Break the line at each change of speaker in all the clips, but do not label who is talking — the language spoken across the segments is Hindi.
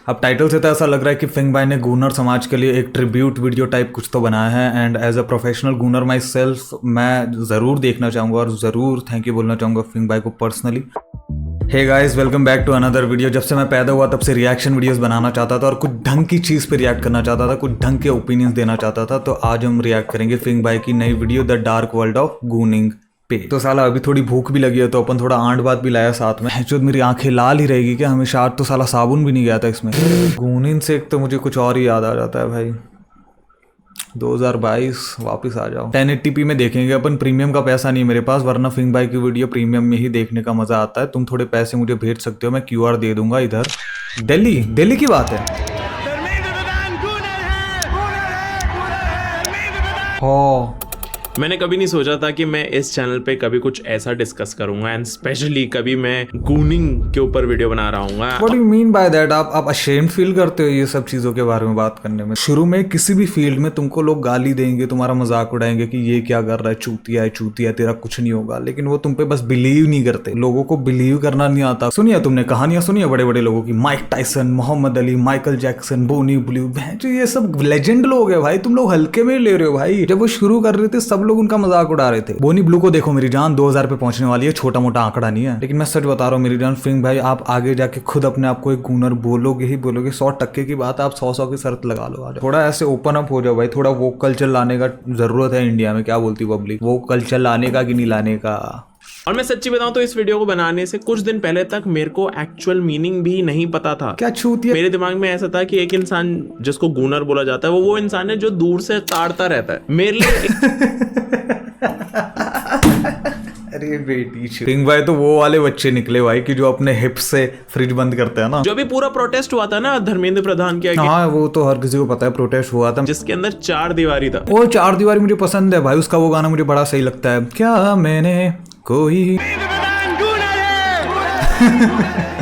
अब टाइटल से तो ऐसा लग रहा है कि फिंग भाई ने गूनर समाज के लिए एक ट्रिब्यूट वीडियो टाइप कुछ तो बनाया है, and as a professional gooner myself मैं ज़रूर देखना चाहूँगा और ज़रूर थैंक यू बोलना चाहूँगा फिंग भाई को personally. Hey guys, welcome back to another video. जब से मैं पैदा हुआ तब से रिएक्शन वीडियोस बनाना चाहता था और कुछ ढंग की चीज़ पे रिएक्ट करना चाहता था, कुछ ढंग के ओपिनियंस देना चाहता था। तो आज हम रिएक्ट करेंगे फिंग भाई की नई video the dark world of gooning पे। तो साला अभी थोड़ी भूख भी लगी है तो अपन थोड़ा आंट बात भी लाया साथ में। जो मेरी आंखें लाल ही रहेगी क्या हमेशा? आज तो साला साबुन भी नहीं गया था इसमें। गूनिंग से एक तो मुझे कुछ और ही याद आ जाता है भाई, 2022 वापस आ जाओ। 1080p में देखेंगे अपन, प्रीमियम का पैसा नहीं है मेरे पास, वरना फिंग भाई की वीडियो प्रीमियम में ही देखने का मजा आता है। तुम थोड़े पैसे मुझे भेज सकते हो, मैं QR दे दूंगा इधर। दिल्ली की बात है। हो
मैंने कभी नहीं सोचा था कि मैं इस चैनल पे कभी कुछ ऐसा डिस्कस करूंगा, एंड स्पेशली कभी मैं गूनिंग के ऊपर वीडियो बना रहा हूँ।
What do you mean by that? आप अशेम्ड फील करते हो ये सब चीज़ों के बारे में बात करने में? शुरू में किसी भी फील्ड में तुमको लोग गाली देंगे, तुम्हारा मजाक उड़ाएंगे कि ये क्या कर रहा है, चूतिया तेरा कुछ नहीं होगा, लेकिन वो तुम पे बस बिलीव नहीं करते। लोगों को बिलीव करना नहीं आता। सुनिए, तुमने कहानियां सुनी है बड़े बड़े लोगों की, Mike Tyson, Muhammad Ali, Michael Jackson, Bonnie Blue, ये सब लेजेंड लोग है भाई। तुम लोग हल्के में ले रहे हो भाई। जब वो शुरू कर रहे थे सब लोग उनका मजाक उड़ा रहे थे। बोनी ब्लू को देखो मेरी जान, 2000 पे पहुंचने वाली है, छोटा मोटा आंकड़ा नहीं है। लेकिन मैं सच बता रहा हूँ मेरी जान, फिंग भाई आप आगे जाके खुद अपने आप को एक गूनर बोलोगे ही बोलोगे। 100% की बात है, आप 100 की शर्त लगा लो। आज थोड़ा ऐसे ओपन अप हो जाओ भाई, थोड़ा वो कल्चर लाने का जरूरत है इंडिया में। क्या बोलती पब्लिक, वो कल्चर लाने का कि नहीं लाने का?
और मैं सच्ची बताऊं तो इस वीडियो को बनाने से कुछ दिन पहले तक मेरे को एक्चुअल मीनिंग भी नहीं पता था।
क्या छूती है? मेरे
दिमाग में ऐसा था कि एक इंसान जिसको गूनर बोला जाता है वो इंसान है जो दूर से ताड़ता रहता है। मेरे लिए
अरे बेटी, फिंग भाई तो वो वाले बच्चे निकले भाई कि जो अपने हिप से फ्रिज बंद करते हैं ना।
जो भी पूरा प्रोटेस्ट हुआ था ना धर्मेंद्र प्रधान के आगे,
हाँ वो तो हर किसी को पता है, प्रोटेस्ट हुआ था
जिसके अंदर 4 दीवारी था।
वो 4 दीवारी मुझे पसंद है भाई, उसका वो गाना मुझे बड़ा सही लगता है। क्या मैंने कोई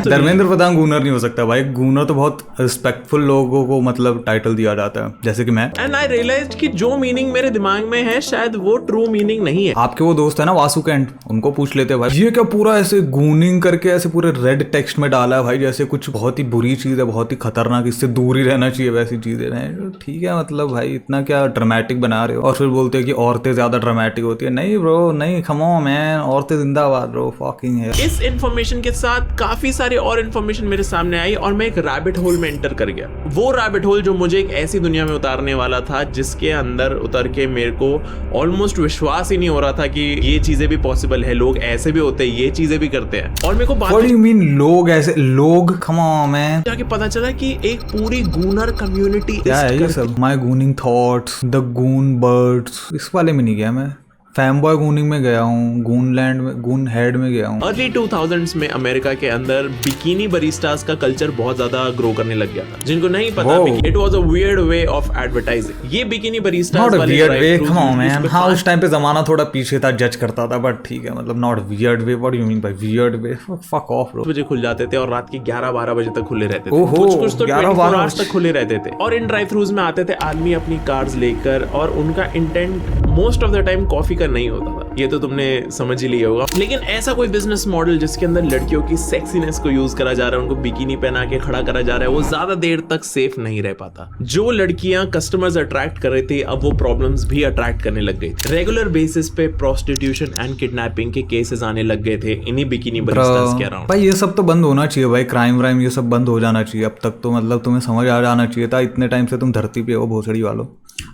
धर्मेंद्र प्रधान गूनर नहीं हो सकता भाई। गूनर तो बहुत रिस्पेक्टफुल लोगों को मतलब टाइटल दिया जाता है, जैसे कि मैं।
एंड आई रियलाइज्ड कि जो मीनिंग मेरे दिमाग में है शायद वो ट्रू मीनिंग नहीं है।
आपके वो दोस्त है ना वासु कैंट, उनको पूछ लेते भाई ये क्या पूरा ऐसे गूनिंग करके ऐसे पूरे रेड टेक्स्ट में डाला है भाई, जैसे कुछ बहुत ही बुरी चीज है, बहुत ही खतरनाक, इससे दूर ही रहना चाहिए वैसी चीजें हैं। ठीक है मतलब भाई इतना क्या ड्रामेटिक बना रहे हो? और फिर बोलते हैं कि औरतें ज्यादा ड्रामेटिक होती है। नहीं ब्रो, नहीं, कम ऑन मैन, औरतें जिंदाबाद ब्रो, फकिंग है।
इस इन्फॉर्मेशन के साथ काफी सारी और इन्फॉर्मेशन मेरे सामने आई और मैं एक रैबिट होल में एंटर कर गया। वो रैबिट होल जो मुझे एक ऐसी दुनिया में उतारने वाला था जिसके अंदर उतर के मेरे को ऑलमोस्ट विश्वास ही नहीं हो रहा था कि ये चीजें भी पॉसिबल है, लोग ऐसे भी होते हैं, ये चीजें भी करते हैं। और मेरे को
What do you mean, लोग ऐसे? लोग कम ऑन मैन,
जाके पता चला कि एक पूरी गूनर कम्युनिटी
क्या है ये सब। My gooning thoughts, the goon birds, इस वाले में नहीं गया मैं। फैमबॉय गूनिंग में गया हूँ, गूनलैंड में, गून हेड में गया हूँ।
अर्ली 2000s में अमेरिका के अंदर बिकिनी बरिस्टास का कल्चर बहुत ज्यादा ग्रो करने लग गया था। जिनको नहीं पता, it was a weird way of advertising. ये बिकिनी बरिस्टास वाले
weird way, come on man. हाँ उस टाइम पे जमाना थोड़ा पीछे था, जज करता था, बट ठीक है मतलब not weird way. What do you mean bye weird way? Fuck off bro.
बजे खुल जाते थे और रात के 11-12 बजे तक खुले रहते थे।
ओहो,
कुछ तो 11-12 आवर्स तक खुले रहते थे। और इन ड्राइव थ्रूज में आते थे आदमी अपनी कार्स लेकर, और उनका intent most of the time coffee का नहीं होता था, ये तो तुमने समझ ही लिया होगा। लेकिन ऐसा कोई बिजनेस मॉडल जिसके अंदर लड़कियों की सेक्सीनेस को यूज करा जा रहा है, उनको बिकिनी पहना के खड़ा करा जा रहा है, वो ज्यादा देर तक सेफ नहीं रह पाता। जो लड़कियां कस्टमर्स अट्रैक्ट कर रहे थे, अब वो प्रॉब्लम्स भी अट्रैक्ट करने लग गई थी। रेगुलर बेसिस पे प्रोस्टिट्यूशन एंड किडनैपिंग के केसेस आने लग गए थे इन्हीं बिकिनी बरिस्टास के अराउंड।
भाई ये सब तो बंद होना चाहिए भाई, क्राइम व्राइम ये सब बंद हो जाना चाहिए। अब तक तो मतलब तुम्हें समझ आ जाना चाहिए था, इतने टाइम से तुम धरती पे हो भोसड़ी वालों,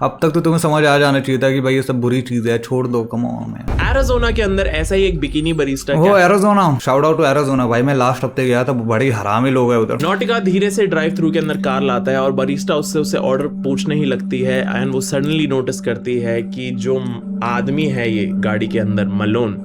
अब तक तो तुम्हें समझ आ जाना चाहिए था कि भाई ये सब बुरी चीज है, छोड़ दो, कम ऑन मैन।
एरिज़ोना के अंदर ऐसा ही एक बिकिनी बरिस्टा,
वो Arizona, shout out to Arizona भाई। मैं लास्ट हफ्ते गया था, बड़े हरामी लोग हैं उधर।
नॉटिका धीरे से ड्राइव थ्रू के अंदर कार लाता है और बरिस्टा उससे ऑर्डर पूछने ही लगती है, एंड वो सडनली नोटिस करती है कि जो आदमी है ये गाड़ी के अंदर, मलोन,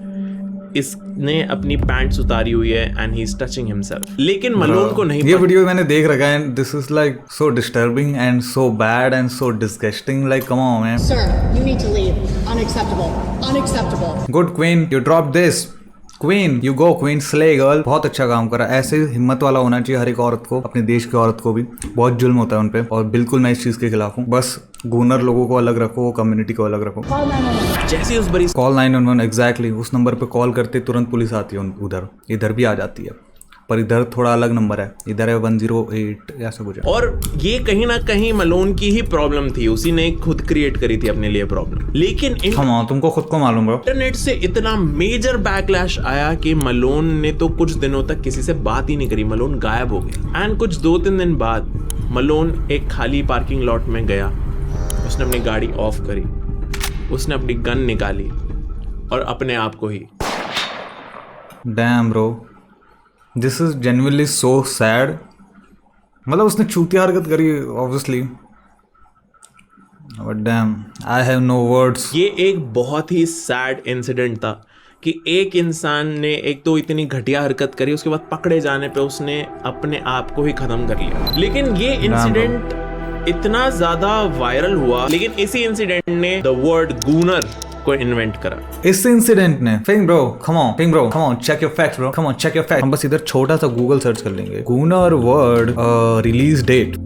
इसने अपनी पैंट्स उतारी हुई है and he is touching himself. लेकिन मलोन को नहीं।
ये वीडियो मैंने देख रखा है, this is like so disturbing and so bad and so disgusting, like come on man.
Sir, you need to leave. Unacceptable. Unacceptable.
Good queen, you drop this. Queen, you go queen, slay girl. बहुत अच्छा काम करा। ऐसे हिम्मत वाला होना चाहिए हर एक औरत को, अपने देश की औरत को भी। बहुत जुल्म होता है उन पे, और बिल्कुल मैं इस चीज के खिलाफ हूँ। बस गूनर लोगों को अलग रखो, कम्युनिटी को अलग रखो।
जैसे उस बरिस्टा
कॉल 911, एग्जैक्टली उस नंबर पे कॉल करते तुरंत पुलिस आती है, उधर इधर भी आ जाती है। पर इधर थोड़ा अलग नंबर है, इधर है 108 ऐसा कुछ है।
और ये कहीं ना कहीं मलोन की ही प्रॉब्लम थी, उसी ने खुद क्रिएट करी थी अपने लिए प्रॉब्लम। लेकिन
हाँ तुमको खुद को मालूम है।
इंटरनेट से इतना मेजर बैकलैश आया कि मलोन ने तो कुछ दिनों तक किसी से बात ही नहीं करी, मलोन गायब हो गया। एंड कुछ 2-3 दिन बाद मलोन एक खाली पार्किंग लॉट में गया, उसने अपनी गाड़ी ऑफ करी, उसने अपनी गन निकाली और अपने आप को ही
damn bro, this is genuinely so sad. मतलब उसने चूतिया हरकत करी obviously, but damn I have no words.
ये एक बहुत ही सैड इंसिडेंट था कि एक इंसान ने एक तो इतनी घटिया हरकत करी, उसके बाद पकड़े जाने पे उसने अपने आप को ही खत्म कर लिया। लेकिन ये इंसिडेंट इतना ज्यादा वायरल हुआ, लेकिन इसी इंसिडेंट ने द वर्ड गूनर को इन्वेंट करा।
इस इंसिडेंट ने फिंग bro come on check your facts bro, come on check your facts. हम बस इधर छोटा सा गूगल सर्च कर लेंगे, गूनर वर्ड रिलीज डेट।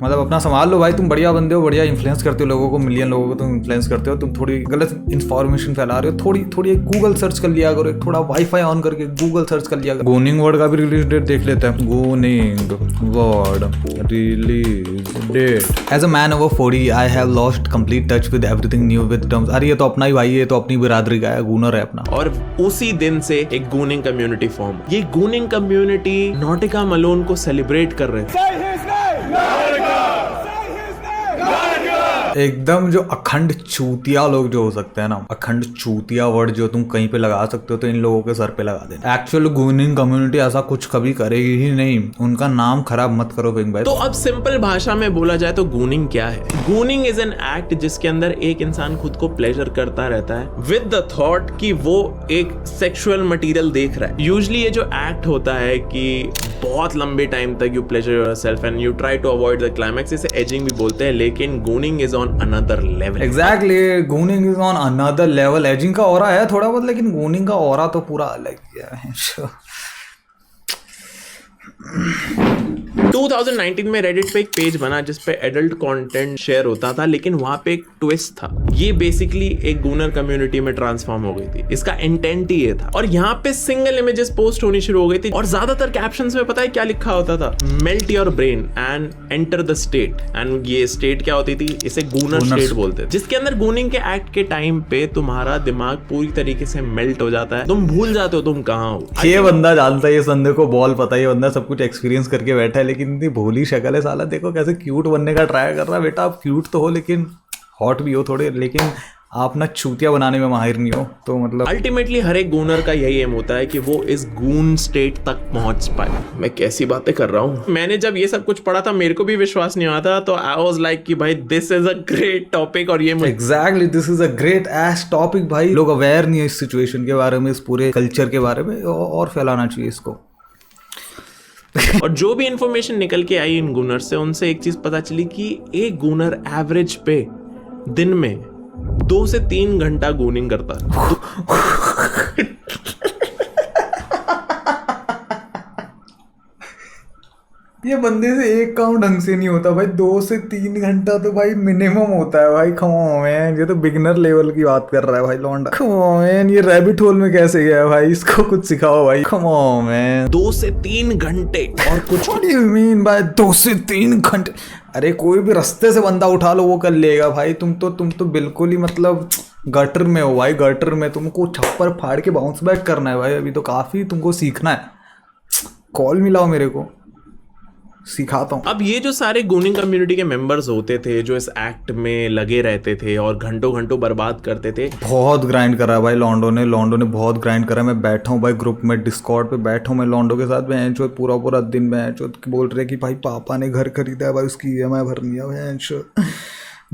मतलब अपना संभाल लो भाई, तुम बढ़िया बंदे हो, बढ़िया इन्फ्लुएंस करते हो लोगों को, मिलियन लोगों को तुम इन्फ्लुएंस करते हो, तुम थोड़ी गलत इन्फॉर्मेशन फैला रहे हो, थोड़ी एक गूगल सर्च कर लिया करो, एक थोड़ा वाईफाई ऑन करके गूगल सर्च कर लिया करो। गूनिंग वर्ड का भी रिलीज डेट देख लेते हैं। Gooning word release date. As a man over 40 I have lost complete touch with everything new with terms. अरे ये तो अपना ही भाई है, तो अपनी बिरादरी का है, गूनर है अपना।
और उसी दिन से एक गूनिंग कम्युनिटी फॉर्म। ये गूनिंग कम्युनिटी नॉटिका मलोन को सेलिब्रेट कर रहे थे।
एकदम जो अखंड चूतिया लोग जो हो सकते हैं ना, अखंड चूतिया वर्ड जो तुम कहीं पे लगा सकते हो तो इन लोगों के सर पे लगा देना। एक्चुअल गूनिंग कम्युनिटी ऐसा कुछ कभी करेगी ही नहीं, उनका नाम खराब मत करो पिंक भाई।
तो अब सिंपल भाषा में बोला जाए तो गूनिंग क्या है? गूनिंग इज एन एक्ट जिसके अंदर एक इंसान खुद को प्लेजर करता रहता है विद द थॉट कि वो एक सेक्सुअल मटेरियल देख रहा है। यूजुअली ये जो एक्ट होता है कि बहुत लंबे टाइम तक you pleasure yourself and you try to avoid the climax, इसे एजिंग भी बोलते हैं, लेकिन gooning is on another level.
Exactly, gooning is on another level. Edging का ऑरा है थोड़ा बहुत, लेकिन गूनिंग का ऑरा तो पूरा अलग ही है।
2019 में रेडिट पे एक पेज बना जिसपे एडल्ट कंटेंट शेयर होता था, लेकिन वहां पे एक ट्विस्ट था। ये बेसिकली एक गूनर कम्युनिटी में ट्रांसफॉर्म हो गई थी। इसका इंटेंट ही ये था। और यहाँ पे सिंगल इमेजेस पोस्ट होनी शुरू हो गई थी और ज्यादातर कैप्शंस में पता है क्या लिखा होता था? Melt your brain and enter the state. And ये स्टेट क्या होती थी? इसे गूनर स्टेट बोलते थे, जिसके अंदर गूनिंग के एक्ट के टाइम पे तुम्हारा दिमाग पूरी तरीके से मेल्ट हो जाता है, तुम भूल जाते हो तुम कहाँ हो।
ये बंदा जानता है, ये बंदे को बॉल पता है, ये बंदा सब कुछ एक्सपीरियंस करके बैठा है, लेकिन इतनी भोली शक्ल है साला। देखो कैसे क्यूट बनने का ट्राई कर रहा है। बेटा आप क्यूट तो हो, लेकिन हॉट भी हो थोड़े, लेकिन आप ना चूतिया बनाने में माहिर नहीं हो। तो मतलब
अल्टीमेटली हर एक गूनर का यही एम होता है कि वो इस गून स्टेट तक पहुंच पाए। मैं कैसी बातें कर रहा हूँ। मैंने जब ये सब कुछ पढ़ा था मेरे को भी विश्वास नहीं आता, तो आई वाज लाइक कि भाई this is a great topic. और ये
exactly this is a great S topic. भाई लोग अवेयर नहीं है इस सिचुएशन के बारे में, इस पूरे कल्चर के बारे में, और फैलाना चाहिए इसको।
और जो भी इंफॉर्मेशन निकल के आई इन गूनर से, उनसे एक चीज पता चली कि एक गूनर एवरेज पे दिन में 2 से 3 घंटा गूनिंग करता है।
ये बंदे से एक काम ढंग से नहीं होता भाई, 2 से 3 घंटा तो भाई मिनिमम होता है भाई। कम ऑन मैन, ये तो बिगिनर लेवल की बात कर रहा है भाई लौंडा। कम ऑन मैन, ये रैबिट होल में कैसे गया भाई? इसको कुछ सिखाओ भाई। कम ऑन मैन,
2 से 3 घंटे और कुछ।
व्हाट डू यू मीन भाई 2 से 3 घंटे? अरे कोई भी रास्ते से बंदा उठा लो वो कर लेगा भाई। तुम तो बिल्कुल ही मतलब गटर में हो भाई, गटर में। तुमको छप्पर फाड़ के बाउंस बैक करना है भाई। अभी तो काफी तुमको सीखना है। कॉल मिलाओ मेरे को, सिखाता हूँ।
अब ये जो सारे गूनिंग कम्युनिटी के मेंबर्स होते थे जो इस एक्ट में लगे रहते थे और घंटों घंटों बर्बाद करते थे,
बहुत ग्राइंड करा है भाई लॉन्डो ने बहुत ग्राइंड करा है। मैं बैठा हूँ भाई ग्रुप में, डिस्कॉर्ड पे बैठा हूँ मैं लॉन्डो के साथ। मैं जो पूरा दिन मैं जो बोल रहे कि भाई पापा ने घर खरीदा है भाई, उसकी EMI भरनी है भाई।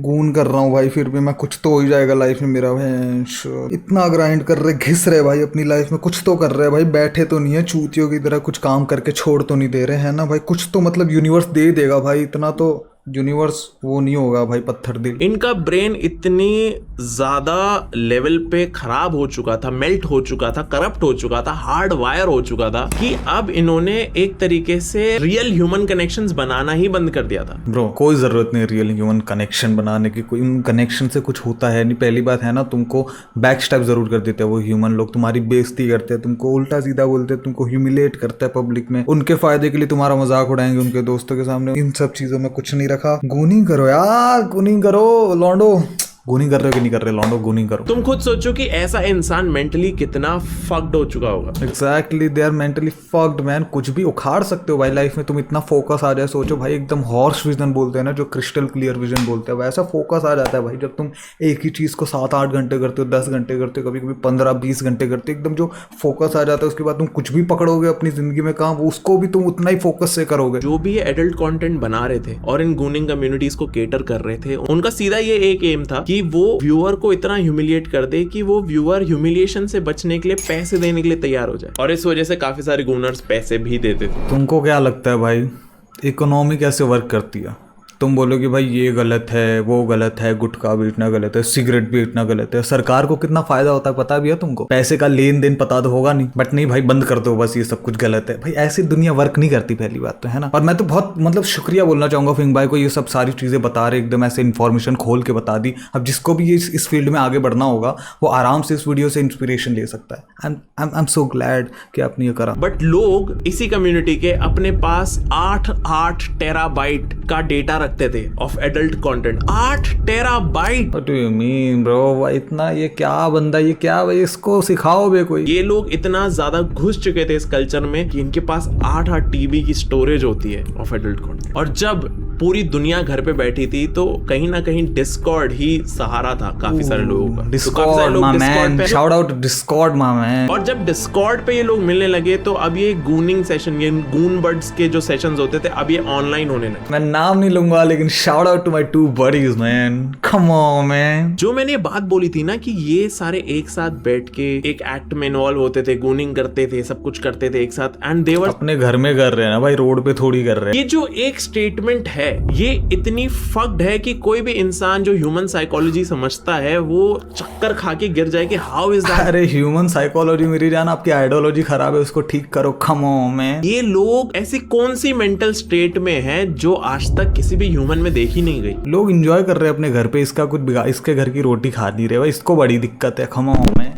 गून कर रहा हूँ भाई, फिर भी मैं कुछ तो हो ही जाएगा लाइफ में मेरा भाई। इतना ग्राइंड कर रहे, घिस रहे भाई अपनी लाइफ में, कुछ तो कर रहे भाई। बैठे तो नहीं है चूतियों की तरह, कुछ काम करके छोड़ तो नहीं दे रहे हैं ना भाई। कुछ तो मतलब यूनिवर्स दे देगा भाई, इतना तो यूनिवर्स वो नहीं होगा भाई पत्थर दिल।
इनका ब्रेन इतनी ज्यादा लेवल पे खराब हो चुका था, मेल्ट हो चुका था, करप्ट हो चुका था, हार्ड वायर हो चुका था कि अब इन्होंने एक तरीके से रियल ह्यूमन कनेक्शंस बनाना ही बंद कर दिया था।
ब्रो कोई जरूरत नहीं रियल ह्यूमन कनेक्शन बनाने की, कोई उन कनेक्शन से कुछ होता है नहीं। पहली बात है ना, तुमको बैक स्टेप जरूर कर देते हैं वो ह्यूमन लोग, तुम्हारी बेइज्जती करते हैं, तुमको उल्टा सीधा बोलते हैं, तुमको ह्यूमिलेट करते हैं पब्लिक में, उनके फायदे के लिए तुम्हारा मजाक उड़ाएंगे उनके दोस्तों के सामने। इन सब चीजों में कुछ नहीं रखा। गूनिंग करो यार, गूनिंग करो लॉन्डो। गूनिंग कर रहे हो कि नहीं कर रहे लॉन्डो? गूनिंग करो।
तुम खुद सोचो कि ऐसा इंसान मेंटली कितना फक्ड हो चुका होगा।
Exactly, they are mentally fucked man. कुछ भी उखाड़ सकते हो भाई लाइफ में, तुम इतना फोकस आ जाए। सोचो भाई एकदम हॉर्स विजन बोलते हैं ना, जो क्रिस्टल क्लियर विजन बोलते हैं, वैसा फोकस आ जाता है भाई जब तुम एक ही चीज़ को 7-8 घंटे करते हो, 10 घंटे करते हो, कभी कभी 15-20 घंटे करते हो। एकदम जो फोकस आ जाता है, उसके बाद तुम कुछ भी पकड़ोगे अपनी जिंदगी में काम, उसको भी तुम उतना ही फोकस से करोगे।
जो भी ये एडल्ट कंटेंट बना रहे थे और इन गूनिंग कम्युनिटीज को केटर कर रहे थे, उनका सीधा ये एक एम था कि वो व्यूअर को इतना ह्यूमिलिएट कर दे कि वो व्यूअर ह्यूमिलिएशन से बचने के लिए पैसे देने के लिए तैयार हो जाए। और इस वजह से काफी सारे गूनर्स पैसे भी देते थे।
तुमको क्या लगता है भाई इकोनॉमी कैसे वर्क करती है? तुम बोलो कि भाई ये गलत है, वो गलत है, गुटखा बेचना गलत है, सिगरेट बेचना गलत है। सरकार को कितना फायदा होता है पता भी है तुमको? पैसे का लेन देन पता तो होगा नहीं, बट नहीं भाई बंद कर दो बस, ये सब कुछ गलत है। भाई ऐसी दुनिया वर्क नहीं करती, पहली बात तो है ना। और मैं तो बहुत मतलब शुक्रिया बोलना चाहूंगा फिंग भाई को, ये सब सारी चीजें बता रहे, एकदम ऐसे इन्फॉर्मेशन खोल के बता दी। अब जिसको भी इस फील्ड में आगे बढ़ना होगा वो आराम से इस वीडियो से इंस्पिरेशन ले सकता है। आई एम सो ग्लैड कि आपने ये करा।
बट लोग इसी कम्युनिटी के अपने पास 8 टेराबाइट का डेटा रखते थे of adult content. 8 terabyte.
What do you mean bro? भाई इतना ये क्या बंदा, ये क्या भाई, इसको सिखाओ बे कोई।
ये लोग इतना ज्यादा घुस चुके थे इस कल्चर में कि इनके पास 8 टीबी की स्टोरेज होती है ऑफ एडल्ट कंटेंट। और जब पूरी दुनिया घर पे बैठी थी तो कहीं ना कहीं डिस्कॉर्ड ही सहारा था काफी सारे लोगों का।
Discord my man, shout out Discord my man.
और जब डिस्कॉर्ड पे ये लोग मिलने लगे तो अब ये गूनिंग सेशन, ये गून बर्ड्स के जो सेशंस होते थे, अब ये ऑनलाइन होने लगे।
मैं नाम नहीं लूंगा लेकिन shout out to my 2 buddies man, come on man.
जो मैंने ये बात बोली थी ना कि ये सारे एक साथ बैठ के एक एक्ट में इन्वॉल्व होते थे, गूनिंग करते थे, सब कुछ करते थे एक साथ, एंड दे वर
अपने घर में कर रहे हैं ना भाई, रोड पे थोड़ी कर रहे हैं।
ये जो एक स्टेटमेंट है ये इतनी फक्ड है कि कोई भी इंसान जो ह्यूमन साइकोलॉजी समझता है वो चक्कर खा के गिर जाए कि हाउ इज दैट।
अरे ह्यूमन साइकोलॉजी मेरी जान, आपकी आइडियोलॉजी खराब है, उसको ठीक करो। कम ऑन मैन।
ये लोग ऐसी कौन सी मेंटल स्टेट में है जो आज तक किसी भी ह्यूमन में देखी नहीं गई।
लोग एंजॉय कर रहे हैं अपने घर पे, इसका कुछ बिगाड़, इसके घर की रोटी खा नहीं रहे भाई, इसको बड़ी दिक्कत है। कम on man,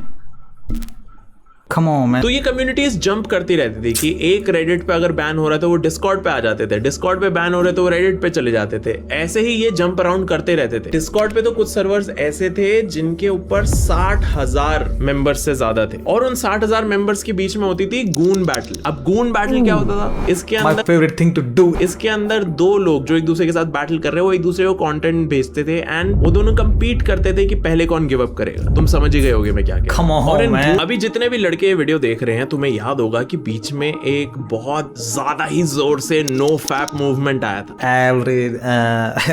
come on man.
तो ये कम्युनिटीज जंप करती रहती थी कि एक रेडिट पे अगर बैन हो रहा था वो डिस्कॉर्ड पे आ जाते थे, डिस्कॉर्ड पे बैन हो रहे तो वो रेडिट पे चले जाते थे। ऐसे ही ये जंप अराउंड करते रहते थे। डिस्कॉर्ड पे तो कुछ सर्वर्स ऐसे थे जिनके ऊपर 60,000 मेंबर्स से ज्यादा थे और उन 60,000 मेंबर्स के बीच में होती थी गून बैटल। अब गून बैटल क्या होता था? इसके
माय
अंदर
फेवरेट थिंग टू डू,
इसके अंदर 2 लोग जो एक दूसरे के साथ बैटल कर रहे हैं वो एक दूसरे को कंटेंट भेजते थे एंड वो दोनों कंपीट करते थे कि पहले कौन गिव अप करेगा। तुम समझ ही गए होगे मैं क्या कह रहा हूं।
Come on,
और
man.
अभी जितने भी लड़के ये वीडियो देख रहे हैं तुम्हें याद होगा कि बीच में एक बहुत ज्यादा ही जोर से नो फैप मूवमेंट आया था।
एवरेज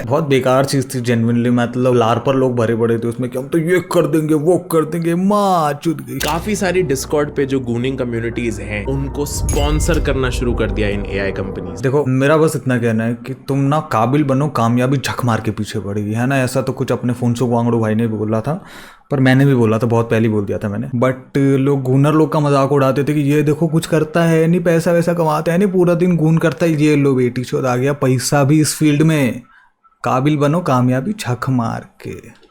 बहुत बेकार चीज थी जेन्युइनली। मतलब लार पर लोग भरे पड़े थे उसमें कि हम तो ये कर देंगे, वो कर देंगे, माँ चुद गई।
काफी सारी डिस्कॉर्ड पे जो गूनिंग कम्युनिटीज हैं उनको स्पॉन्सर करना शुरू कर दिया इन एआई कंपनीज।
देखो मेरा बस इतना कहना है कि तुम ना काबिल बनो, कामयाबी झक मार के पीछे पड़ेगी, है ना। ऐसा तो कुछ अपने फुनसुक वांगड़ू भाई ने भी बोला था, पर मैंने भी बोला था, बहुत पहले बोल दिया था मैंने। बट लोग गूनर लोग का मजाक उड़ाते थे कि ये देखो कुछ करता है नहीं, पैसा वैसा कमाता है नहीं, पूरा दिन गून करता है। ये लो बेटी चोद आ गया पैसा भी इस फील्ड में। काबिल बनो, कामयाबी झक मार के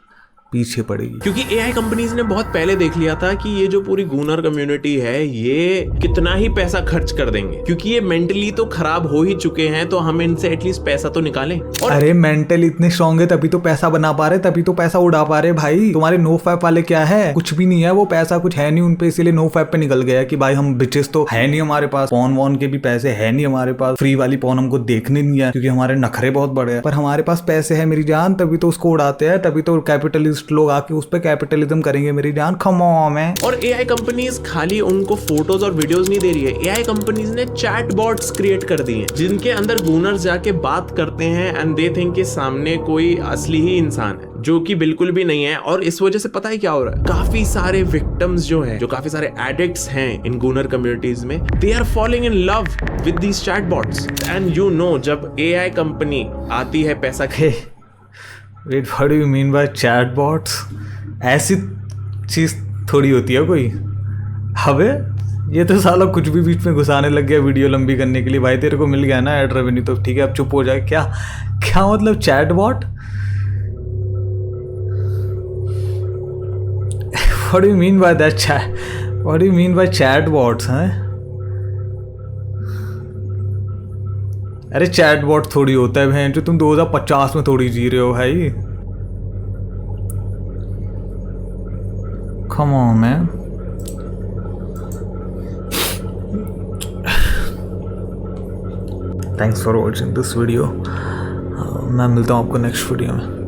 पीछे पड़ेगी।
क्योंकि एआई कंपनीज ने बहुत पहले देख लिया था कि ये जो पूरी गूनर कम्युनिटी है ये कितना ही पैसा खर्च कर देंगे, क्योंकि ये मेंटली तो खराब हो ही चुके हैं, तो हम इनसे एटलीस्ट पैसा तो निकालें। और
अरे मेंटल इतने स्ट्रांग है तभी तो पैसा बना पा रहे, तभी तो पैसा उड़ा पा रहे भाई। तुम्हारे नो फैप वाले क्या है? कुछ भी नहीं है, वो पैसा कुछ है नहीं उन पे, इसीलिए नो फैप पे निकल गया कि भाई हम बिचेस तो है नहीं हमारे पास, पॉन वॉन के भी पैसे है नहीं हमारे पास, फ्री वाली पॉन हमको देखने नहीं है क्योंकि हमारे नखरे बहुत बड़े हैं। पर हमारे पास पैसे है मेरी जान, तभी तो उसको उड़ाते हैं, तभी तो कैपिटलिस्ट कैपिटलिस्ट लोग आके उस पर कैपिटलिज्म करेंगे मेरी जान, कम ऑन मैन।
और एआई कंपनीज खाली उनको फोटोज और वीडियोस नहीं दे रही है, एआई कंपनीज ने चैट बॉट्स क्रिएट कर दिए हैं जिनके अंदर गूनर्स जाके बात करते हैं एंड दे थिंक कि सामने कोई असली ही इंसान है, जो कि बिल्कुल भी नहीं है। और इस वजह से पता है क्या हो रहा है, काफी सारे विक्टिम्स जो हैं, जो काफी सारे एडिक्ट्स हैं इन गूनर कम्युनिटीज में, they are following in love with these chat bots. And you know, जब एआई कंपनी आती है पैसा
wait, what do you mean by chat bots? ऐसी चीज थोड़ी होती है कोई। अबे ये तो साला कुछ भी बीच में घुसाने लग गया वीडियो लंबी करने के लिए। भाई तेरे को मिल गया ना एड रेवेन्यू तो ठीक है, अब चुप हो जाए। क्या क्या मतलब chat bot? What do you mean by that chat? What do you mean by chat bots हैं? अरे चैट बॉट थोड़ी होता है बहन, जो तुम 2050 में थोड़ी जी रहे हो भाई। कम on man. Thanks for watching this video. मैं मिलता हूँ आपको नेक्स्ट वीडियो में।